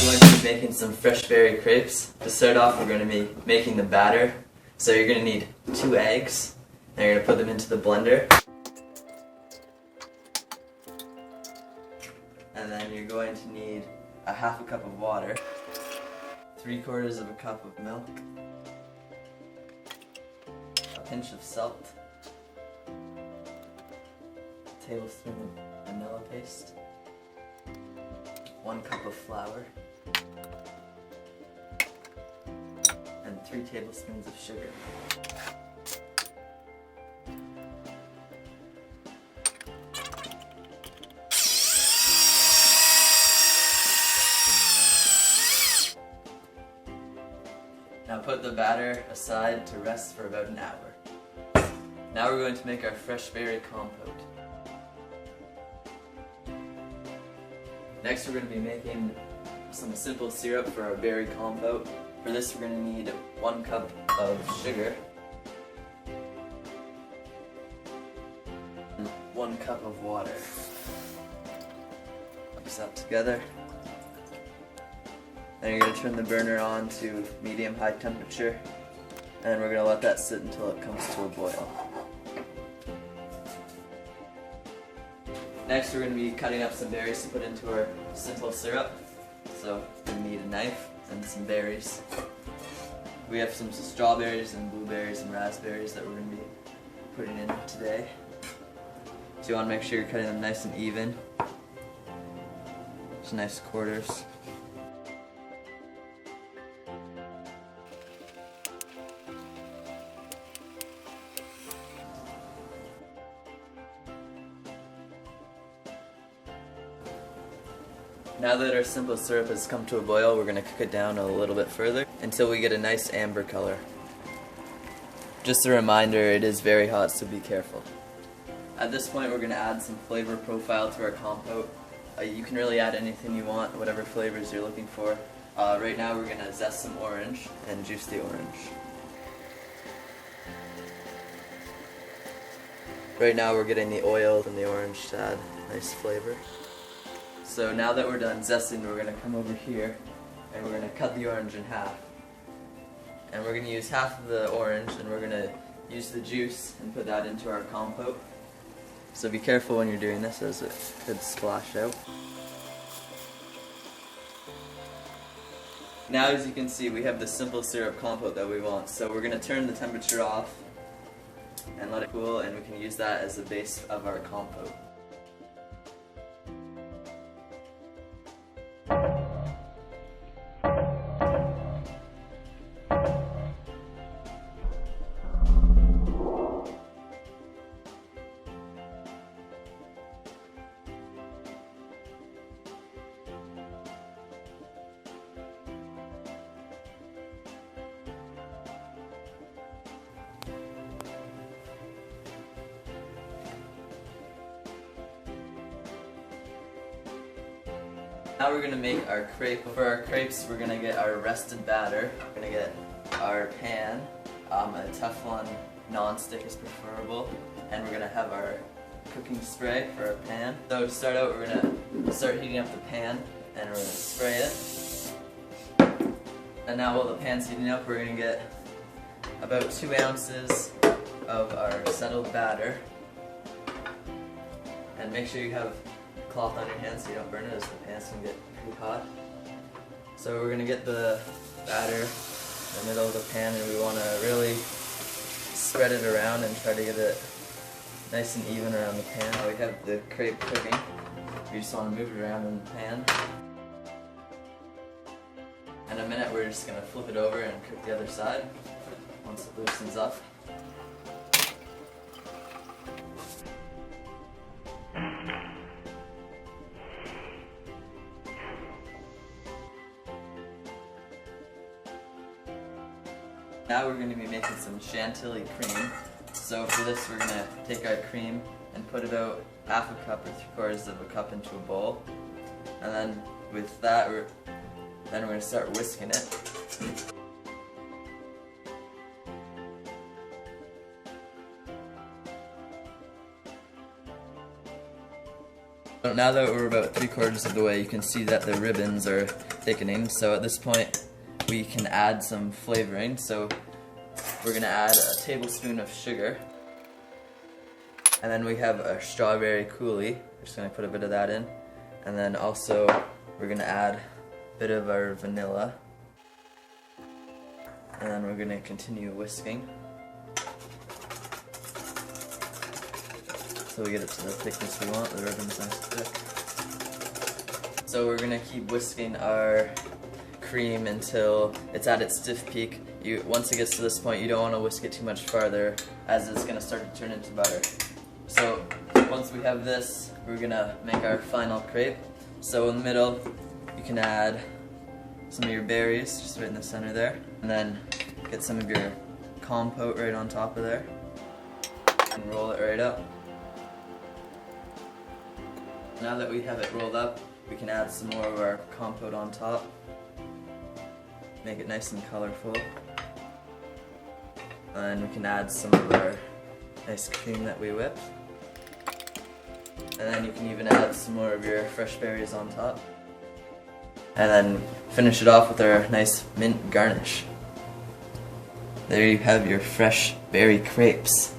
going to be making some fresh berry crepes. To start off, we're going to be making the batter. So you're going to need 2 eggs, and you're going to put them into the blender. And then you're going to need a half a cup of water, 3/4 of a cup of milk, a pinch of salt, a tablespoon of vanilla paste, 1 cup of flour, and 3 tablespoons of sugar. Now put the batter aside to rest for about an hour. Now we're going to make our fresh berry compote. Next we're going to be making some simple syrup for our berry compote. For this we're going to need 1 cup of sugar, and 1 cup of water. Mix that together. Then you're going to turn the burner on to medium-high temperature, and we're going to let that sit until it comes to a boil. Next we're going to be cutting up some berries to put into our simple syrup. So we need a knife and some berries. We have some strawberries and blueberries and raspberries that we're going to be putting in today. So you want to make sure you're cutting them nice and even. Just nice quarters. Now that our simple syrup has come to a boil, we're going to cook it down a little bit further until we get a nice amber color. Just a reminder, it is very hot, so be careful. At this point we're going to add some flavor profile to our compote. You can really add anything you want, whatever flavors you're looking for. Right now we're going to zest some orange and juice the orange. Right now we're getting the oil from the orange to add nice flavor. So now that we're done zesting, we're going to come over here and we're going to cut the orange in half. And we're going to use half of the orange and we're going to use the juice and put that into our compote. So be careful when you're doing this, as it could splash out. Now as you can see, we have the simple syrup compote that we want. So we're going to turn the temperature off and let it cool, and we can use that as the base of our compote. Now we're going to make our crepe. For our crepes, we're going to get our rested batter. We're going to get our pan, a Teflon non-stick is preferable, and we're going to have our cooking spray for our pan. So to start out, we're going to start heating up the pan, and we're going to spray it. And now while the pan's heating up, we're going to get about 2 ounces of our settled batter. And make sure you have cloth on your hands so you don't burn it, as the pans can get pretty hot. So we're going to get the batter in the middle of the pan, and we want to really spread it around and try to get it nice and even around the pan. Now we have the crepe cooking. We just want to move it around in the pan. In a minute we're just going to flip it over and cook the other side once it loosens up. Now we're going to be making some chantilly cream. So for this we're going to take our cream and put about half a cup or 3/4 of a cup into a bowl. And then with that we're going to start whisking it. now that we're about 3/4 of the way, you can see that the ribbons are thickening. So at this point, we can add some flavoring. So we're gonna add a tablespoon of sugar. And then we have our strawberry coulis. We're just gonna put a bit of that in. And then also, we're gonna add a bit of our vanilla. And then we're gonna continue whisking. So we get it to the thickness we want, the ribbon's nice and thick. So we're gonna keep whisking our cream until it's at its stiff peak. Once it gets to this point, you don't want to whisk it too much farther, as it's gonna start to turn into butter. So once we have this, we're gonna make our final crepe. So in the middle, you can add some of your berries, just right in the center there, and then get some of your compote right on top of there, and roll it right up. Now that we have it rolled up, we can add some more of our compote on top, make it nice and colorful, and we can add some of our nice cream that we whipped. And then you can even add some more of your fresh berries on top. And then finish it off with our nice mint garnish. There you have your fresh berry crepes.